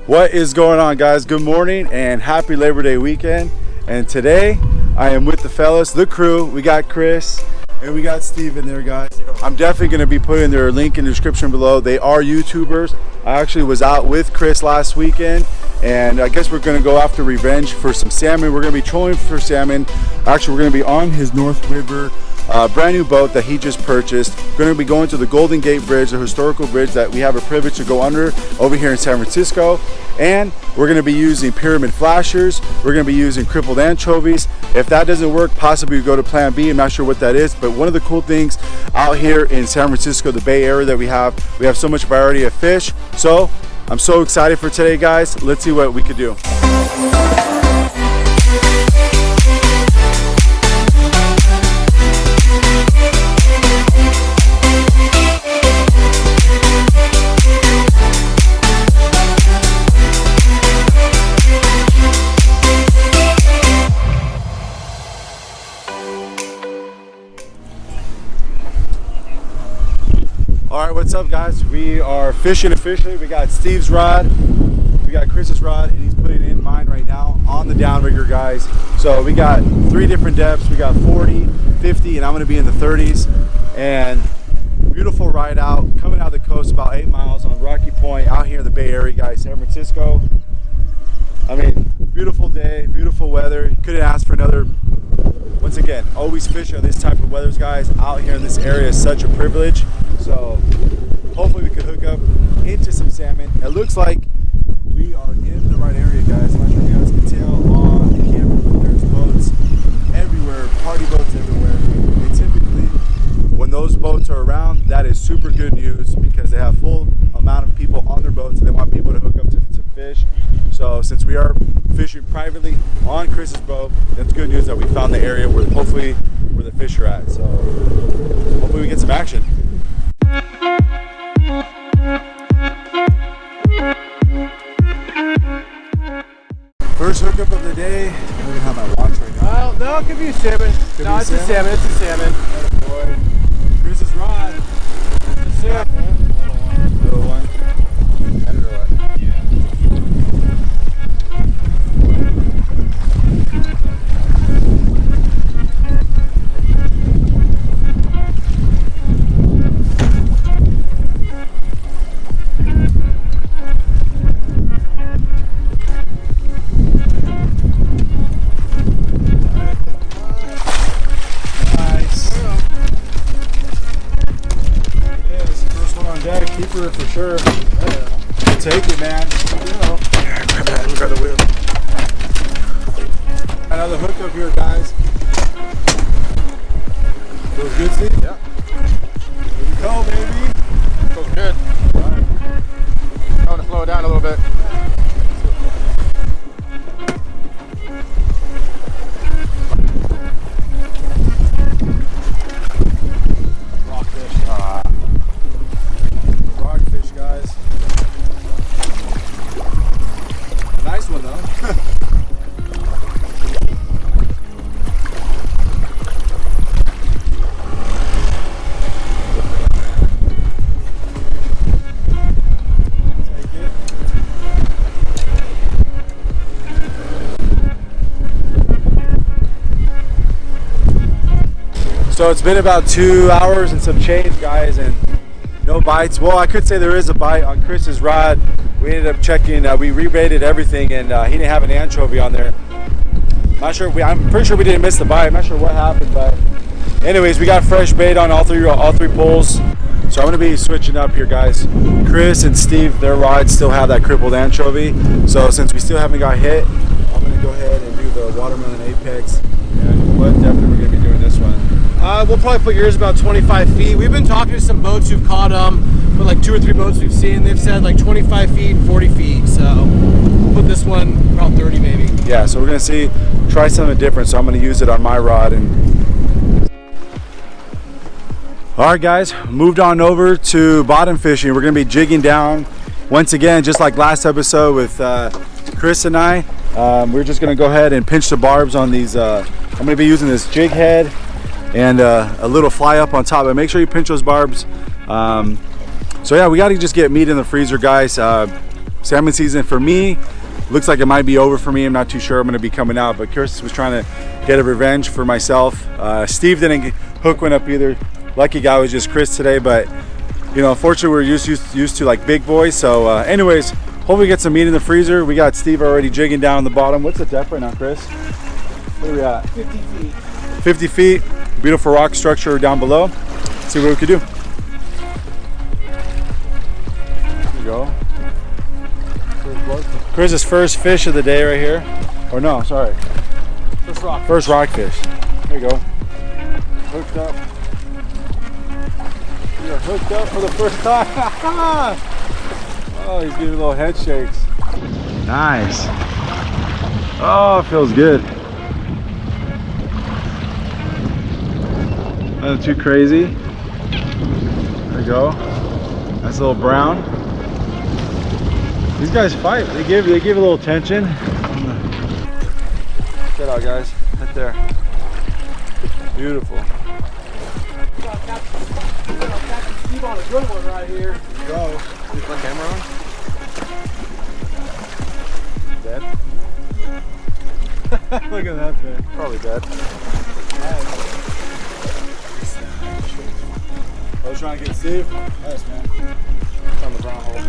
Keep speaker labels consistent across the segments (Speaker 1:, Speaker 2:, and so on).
Speaker 1: What is going on, guys? Good morning and happy Labor Day weekend. And today I am with the fellas, the crew. We got Chris and we got Steve in there, guys. I'm definitely going to be putting their link in the description below. They are YouTubers. I actually was out with Chris last weekend, and I guess we're going to go after revenge for some salmon. We're going to be trolling for salmon. Actually, we're going to be on his North River brand new boat that he just purchased. We're going to be going to the Golden Gate Bridge, the historical bridge that we have a privilege to go under over here in San Francisco. And we're going to be using pyramid flashers. We're going to be using crippled anchovies. If that doesn't work, possibly we go to plan B. I'm not sure what that is, but one of the cool things out here in San Francisco, the Bay Area, that we have so much variety of fish. So I'm so excited for today, guys. Let's see what we could do. Alright, what's up, guys? We are fishing officially. We got Steve's rod, we got Chris's rod, and he's putting in mine right now on the downrigger, guys. So we got 3 different depths. We got 40, 50, and I'm going to be in the 30s. And beautiful ride out, coming out of the coast about 8 miles on Rocky Point out here in the Bay Area, guys, San Francisco. I mean, beautiful day, beautiful weather. Couldn't ask for another. Once again, always fishing on this type of weathers, guys. Out here in this area is such a privilege. So hopefully we could hook up into some salmon. It looks like we are in the right area, guys. I'm not sure if you guys can tell on the camera, but there's boats everywhere, party boats everywhere. And typically, when those boats are around, that is super good news because they have full amount of people on their boats and they want people to hook up to fish. So since we are fishing privately on Chris's boat, that's good news that we found the area where hopefully where the fish are at. So hopefully we get some action. First hookup of the day. I don't even have my watch right now.
Speaker 2: Well, no, it could be a salmon. No, it's a salmon. It's a salmon.
Speaker 1: Oh boy. Chris's rod.
Speaker 2: It's a salmon.
Speaker 1: Little one. Keeper for sure. Yeah. Take it, man. Yeah, grab that. Let me grab the wheel. Another hookup here, guys. Feels good, Steve?
Speaker 2: Yeah.
Speaker 1: Here we go, baby.
Speaker 2: Feels good.
Speaker 1: All right.
Speaker 2: I want to slow it down a little bit.
Speaker 1: Rockfish, guys. A nice one, though. So it's been about 2 hours and some change, guys, and no bites. Well, I could say there is a bite on Chris's rod. We ended up checking, we re-rated everything, and he didn't have an anchovy on there. Not sure. I'm pretty sure we didn't miss the bite. I'm not sure what happened, but anyways, we got fresh bait on all three pulls. So I'm going to be switching up here, guys. Chris and Steve, their rods still have that crippled anchovy. So since we still haven't got hit, I'm going to go ahead and do the watermelon apex. And what depth are we going to be doing this one?
Speaker 2: We'll probably put yours about 25 feet. We've been talking to some boats who've caught them, but like 2 or 3 boats we've seen, they've said like 25 feet and 40 feet. So we'll put this one around 30 maybe.
Speaker 1: Yeah, so we're going to try something different. So I'm going to use it on my rod. And all right, guys, moved on over to bottom fishing. We're going to be jigging down once again, just like last episode with Chris and I. We're just going to go ahead and pinch the barbs on these. I'm going to be using this jig head and a little fly up on top, but make sure you pinch those barbs. So yeah, we got to just get meat in the freezer, guys. salmon season for me looks like it might be over for me. I'm not too sure I'm gonna be coming out, but Chris was trying to get a revenge for myself. Steve didn't hook one up either. Lucky guy was just Chris today, but you know, unfortunately we're used to like big boys. So anyways, hopefully we get some meat in the freezer. We got Steve already jigging down on the bottom. What's the depth right now, Chris? Where are we at?
Speaker 2: 50 feet.
Speaker 1: 50 feet. Beautiful rock structure down below. Let's see what we could do. There we go. Chris's first fish of the day right here. Or no, sorry. First rockfish. There you go. Hooked up. We are hooked up for the first time. Oh, he's giving little head shakes. Nice. Oh, it feels good. Nothing too crazy. There we go. Nice little brown. These guys fight. They give a little tension. Check it out, guys. Right there. Beautiful.
Speaker 2: Steve on a good one right here.
Speaker 1: Go.
Speaker 2: Is my camera on?
Speaker 1: Dead. Look at that thing. Probably dead. I was trying to get Steve. Nice, man. It's on the brown hole.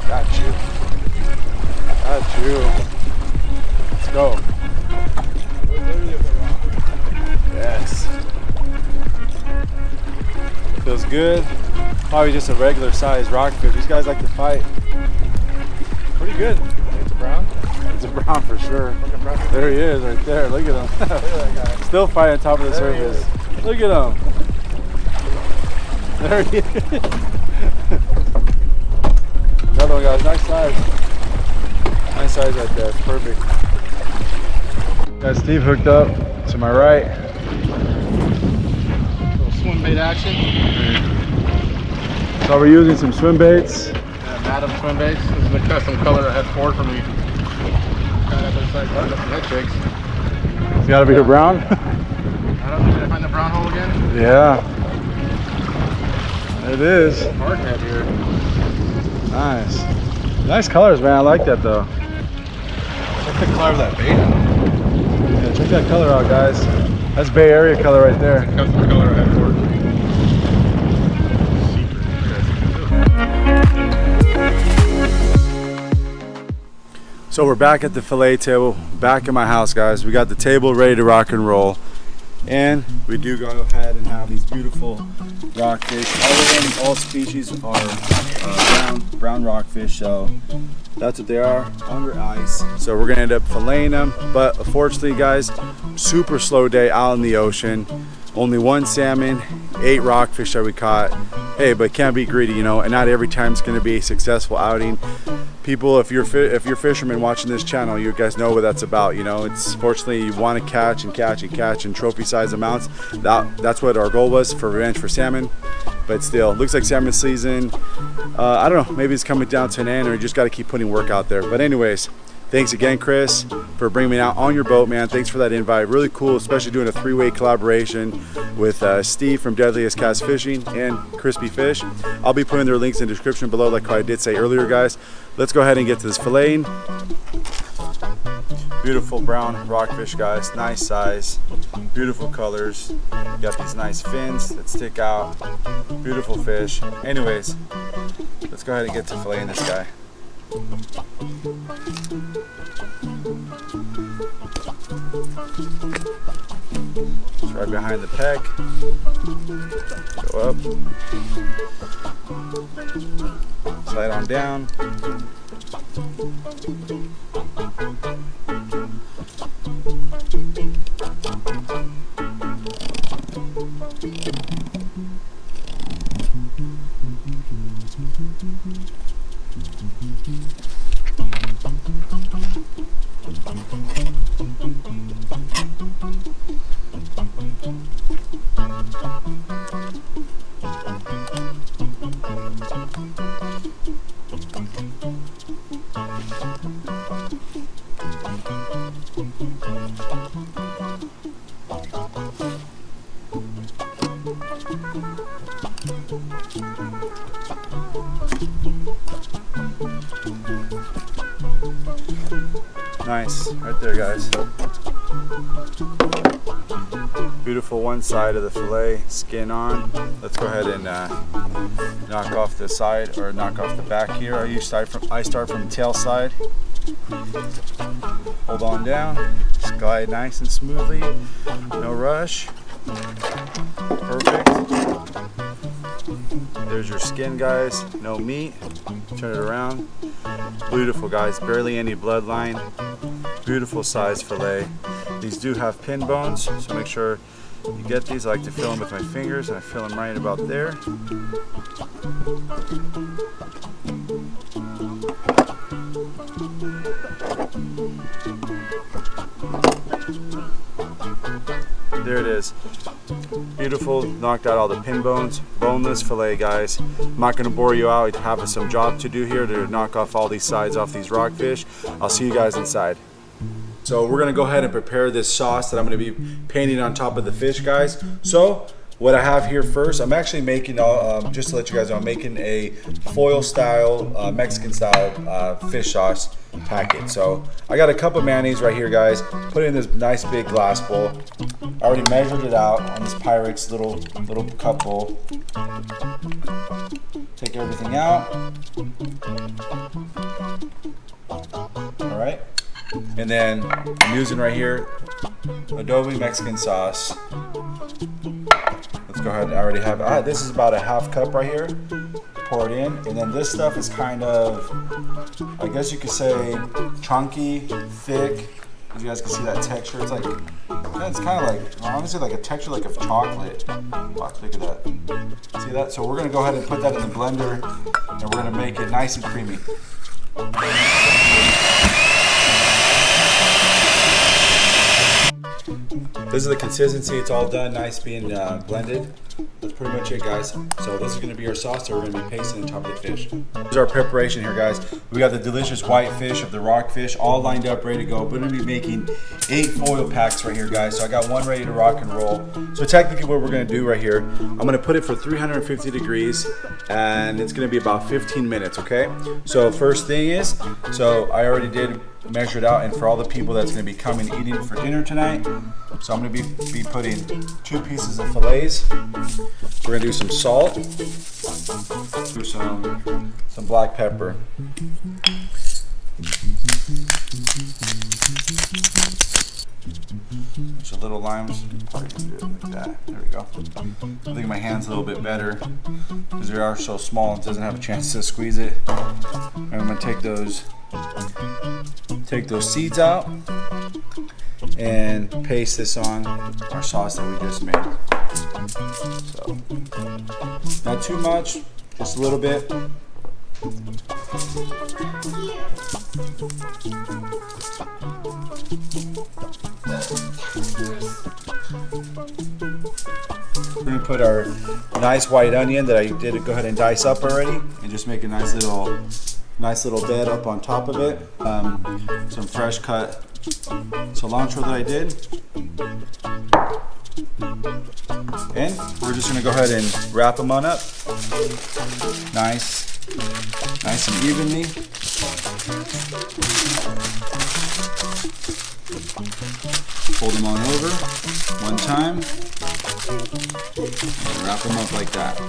Speaker 1: Got you. Let's go. Yes. Feels good. Probably just a regular size rockfish. These guys like to fight. Pretty good.
Speaker 2: It's a brown?
Speaker 1: It's a brown for sure. There he is right there. Look at him. Look at that guy. Still fighting on top of the surface. Look at him. There he is. Another one, guys. Nice size. Nice size right there. It's perfect. Got Steve hooked up to my right.
Speaker 2: Little swim bait action.
Speaker 1: So we're using some swim baits.
Speaker 2: Madam swim baits. This is the custom color I had poured for me. Got that other side, got some head shakes.
Speaker 1: It's got to be the brown.
Speaker 2: I don't know. Did I find the brown hole again?
Speaker 1: Yeah. It is.
Speaker 2: Hard head here.
Speaker 1: Nice. Nice colors, man. I like that though.
Speaker 2: Check the color of that bait out.
Speaker 1: Yeah, check that color out, guys. That's Bay Area color right there.
Speaker 2: Custom color I had poured for me.
Speaker 1: So we're back at the fillet table, back in my house, guys. We got the table ready to rock and roll. And we do go ahead and have these beautiful rockfish. All of them, all species are brown rockfish, so that's what they are, under ice. So we're gonna end up filleting them, but unfortunately, guys, super slow day out in the ocean. Only one salmon, 8 rockfish that we caught. Hey, but can't be greedy, you know, and not every time it's gonna be a successful outing. People, if you're fishermen watching this channel, you guys know what that's about. You know, it's fortunately you want to catch and catch and catch in trophy size amounts. That's what our goal was for revenge for salmon. But still, looks like salmon season. I don't know, maybe it's coming down to an end, or you just got to keep putting work out there. But anyways, thanks again, Chris, for bringing me out on your boat, man. Thanks for that invite. Really cool, especially doing a 3-way collaboration with Steve from Deadliest Cast Fishing and Crispy Fish. I'll be putting their links in the description below, like I did say earlier, guys. Let's go ahead and get to this filleting. Beautiful brown rockfish, guys. Nice size, beautiful colors. You got these nice fins that stick out. Beautiful fish. Anyways, let's go ahead and get to filleting this guy. It's right behind the peg. Go up. Slide on down. Nice, right there, guys. Beautiful one side of the fillet, skin on. Let's go ahead and knock off the side, or knock off the back here. I start from the tail side. Hold on down, just glide nice and smoothly, no rush. Perfect. There's your skin, guys, no meat. Turn it around. Beautiful, guys, barely any bloodline. Beautiful size fillet. These do have pin bones, so make sure you get these. I like to feel them with my fingers, and I feel them right about there. There it is. Beautiful, knocked out all the pin bones. Boneless fillet, guys. I'm not going to bore you out. I have some job to do here to knock off all these sides off these rockfish. I'll see you guys inside. So we're going to go ahead and prepare this sauce that I'm going to be painting on top of the fish, guys. So what I have here first, I'm actually making, just to let you guys know, I'm making a foil style, Mexican style fish sauce packet. So I got a cup of mayonnaise right here, guys. Put it in this nice big glass bowl. I already measured it out on this Pyrex little cup bowl. Take everything out. All right. And then I'm using right here Adobe Mexican sauce. Let's go ahead. I already have, this is about a half cup right here. Pour it in. And then this stuff is kind of, I guess you could say, chunky, thick. As you guys can see that texture. It's like, it's kind of like, honestly, like a texture like of chocolate. Watch, look at that. See that? So we're going to go ahead and put that in the blender, and we're going to make it nice and creamy. This is the consistency. It's all done, nice being blended. That's pretty much it, guys. So this is going to be our sauce that we're going to be pasting on top of the fish. Here's our preparation here, guys. We got the delicious white fish of the rockfish all lined up, ready to go. We're going to be making 8 foil packs right here, guys. So I got one ready to rock and roll. So technically what we're going to do right here, I'm going to put it for 350 degrees, and it's going to be about 15 minutes, okay? So first thing is, so I already did measure it out, and for all the people that's going to be coming eating for dinner tonight, so I'm going to be putting 2 pieces of fillets. We're going to do some salt, do some black pepper. Bunch of little limes. Probably can do it like that. There we go. I think my hand's a little bit better because they are so small and it doesn't have a chance to squeeze it. And I'm going to take those seeds out and paste this on our sauce that we just made. So, not too much, just a little bit. We're going to put our nice white onion that I did go ahead and dice up already, and just make a nice little bed up on top of it. Some fresh cut cilantro that I did. And we're just going to go ahead and wrap them on up. Nice and evenly. Fold them on over one time. And wrap them up like that.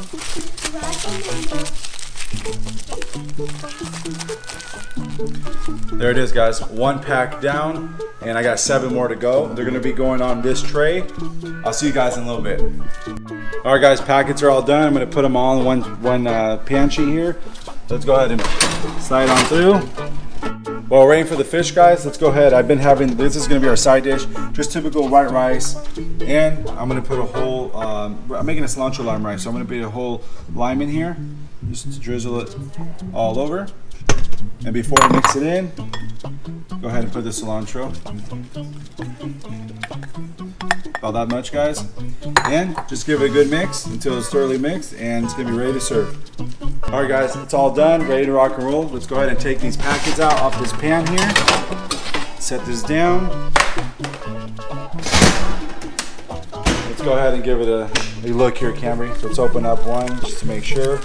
Speaker 1: There it is, guys. 1 pack down, and I got 7 more to go. They're gonna be going on this tray. I'll see you guys in a little bit. All right, guys, packets are all done. I'm gonna put them all in one pan sheet here. Let's go ahead and slide on through. While we're waiting for the fish, guys, let's go ahead. I've been having, this is gonna be our side dish, just typical white rice, and I'm gonna put a whole, I'm making a cilantro lime rice, so I'm gonna put a whole lime in here, just to drizzle it all over. And before I mix it in, go ahead and put the cilantro. About that much, guys. And just give it a good mix until it's thoroughly mixed, and it's gonna be ready to serve. All right, guys, it's all done, ready to rock and roll. Let's go ahead and take these packets out off this pan here. Set this down. Let's go ahead and give it a look here, Camry. Let's open up one just to make sure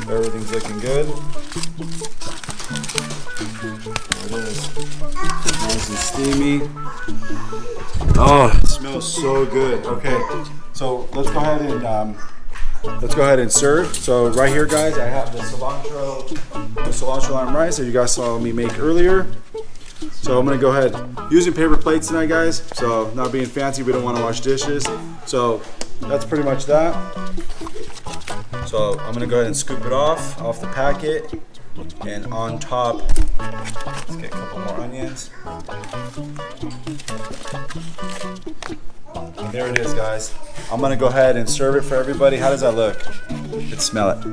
Speaker 1: everything's looking good. There it is. Nice and steamy. Oh, it smells so good. Okay, so let's go ahead and serve. So right here, guys, I have the cilantro lime rice that you guys saw me make earlier. So I'm gonna go ahead using paper plates tonight, guys. So not being fancy, we don't want to wash dishes. So that's pretty much that. So I'm gonna go ahead and scoop it off the packet, and on top, let's get a couple more onions. And there it is, guys. I'm gonna go ahead and serve it for everybody. How does that look? Let's smell it.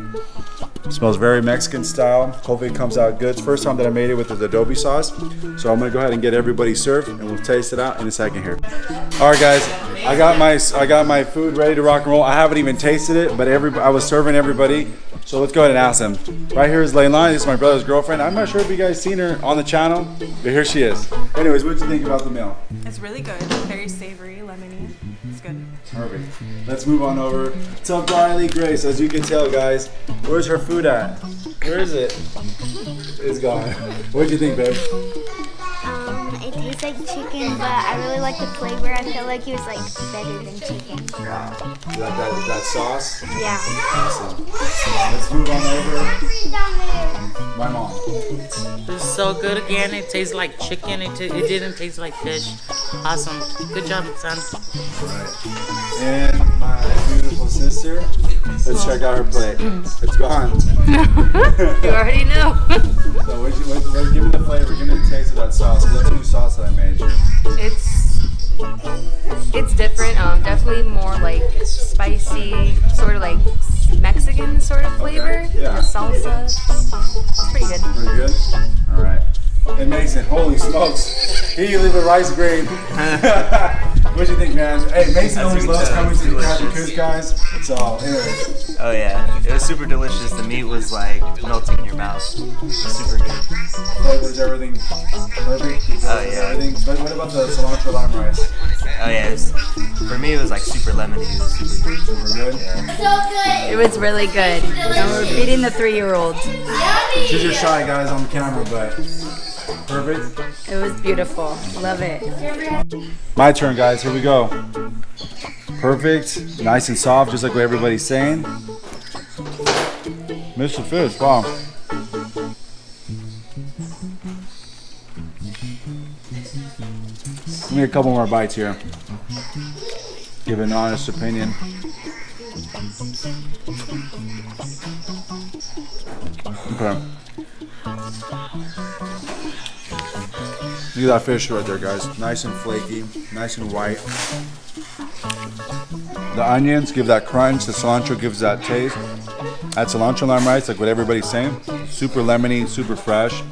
Speaker 1: It smells very Mexican style. Hopefully it comes out good. It's the first time that I made it with the adobe sauce. So I'm gonna go ahead and get everybody served, and we'll taste it out in a second here. All right, guys. I got my food ready to rock and roll. I haven't even tasted it, but I was serving everybody. So let's go ahead and ask them. Right here is Leilani. This is my brother's girlfriend. I'm not sure if you guys seen her on the channel, but here she is. Anyways, what did you think about the meal?
Speaker 3: It's really good. Very savory, lemony. It's good.
Speaker 1: Perfect. Let's move on over to Briley Grace. As you can tell, guys, where's her food at? Where is it? It's gone. What did you think, babe?
Speaker 4: It tastes like chicken, but I really like the flavor. I feel like it was like better than chicken.
Speaker 1: Wow. You like that sauce?
Speaker 4: Yeah.
Speaker 1: Awesome. Let's move on over. My mom.
Speaker 5: It's so good again. It tastes like chicken. It didn't taste like fish. Awesome. Good job, son.
Speaker 1: Right. And my beautiful sister. Let's check out her plate. It's gone.
Speaker 5: You already know.
Speaker 1: So give me the flavor. Give me the taste of that sauce. That's a new sauce that I made.
Speaker 3: It's different. Definitely more like spicy, sort of like Mexican sort of flavor.
Speaker 1: Okay. Yeah.
Speaker 3: The salsa. It's pretty good.
Speaker 1: Pretty good? All right. And Mason, holy smokes. Here you leave a rice grain. What do you think, man? Hey, Mason always loves coming to the Captain Coos, guys. So, anyways.
Speaker 6: Oh yeah, it was super delicious. The meat was like melting in your mouth. It was super good.
Speaker 1: Flavors, everything perfect.
Speaker 6: Oh yeah.
Speaker 1: Everything. But what about the cilantro lime rice?
Speaker 6: Oh yeah, for me it was like super lemony. It was super good.
Speaker 1: Super good?
Speaker 6: Yeah.
Speaker 7: It was really good. And we're feeding the 3-year-old.
Speaker 1: She's just shy, guys, on the camera, but perfect.
Speaker 7: It was beautiful. Love it.
Speaker 1: My turn, guys. Here we go. Perfect. Nice and soft, just like what everybody's saying. Mr. Fish, wow. Give me a couple more bites here. Give an honest opinion. Okay. Look at that fish right there, guys. Nice and flaky, nice and white. The onions give that crunch. The cilantro gives that taste. That cilantro lime rice, like what everybody's saying, super lemony, super fresh.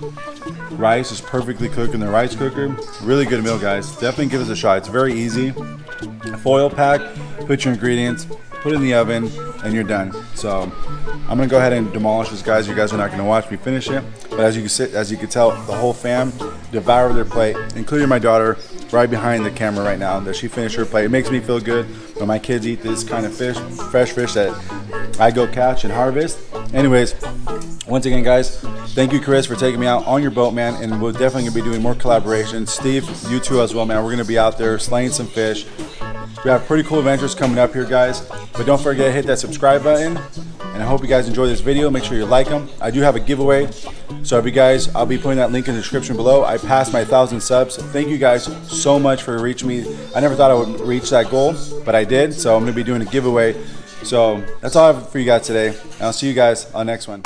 Speaker 1: Rice is perfectly cooked in the rice cooker. Really good meal, guys. Definitely give us a shot. It's very easy. Foil pack, put your ingredients, put it in the oven, and you're done. So I'm gonna go ahead and demolish this, guys. You guys are not gonna watch me finish it, but as you can tell, the whole fam devoured their plate, including my daughter, right behind the camera right now. That she finished her plate. It makes me feel good when my kids eat this kind of fish, fresh fish that I go catch and harvest. Anyways, once again, guys, thank you, Chris, for taking me out on your boat, man. And we're definitely gonna be doing more collaborations. Steve, you too as well, man. We're gonna be out there slaying some fish. We have pretty cool adventures coming up here, guys. But don't forget to hit that subscribe button. And I hope you guys enjoy this video. Make sure you like them. I do have a giveaway. So if you guys, I'll be putting that link in the description below. I passed my 1,000 subs. Thank you guys so much for reaching me. I never thought I would reach that goal, but I did. So I'm gonna be doing a giveaway. So that's all I have for you guys today. And I'll see you guys on the next one.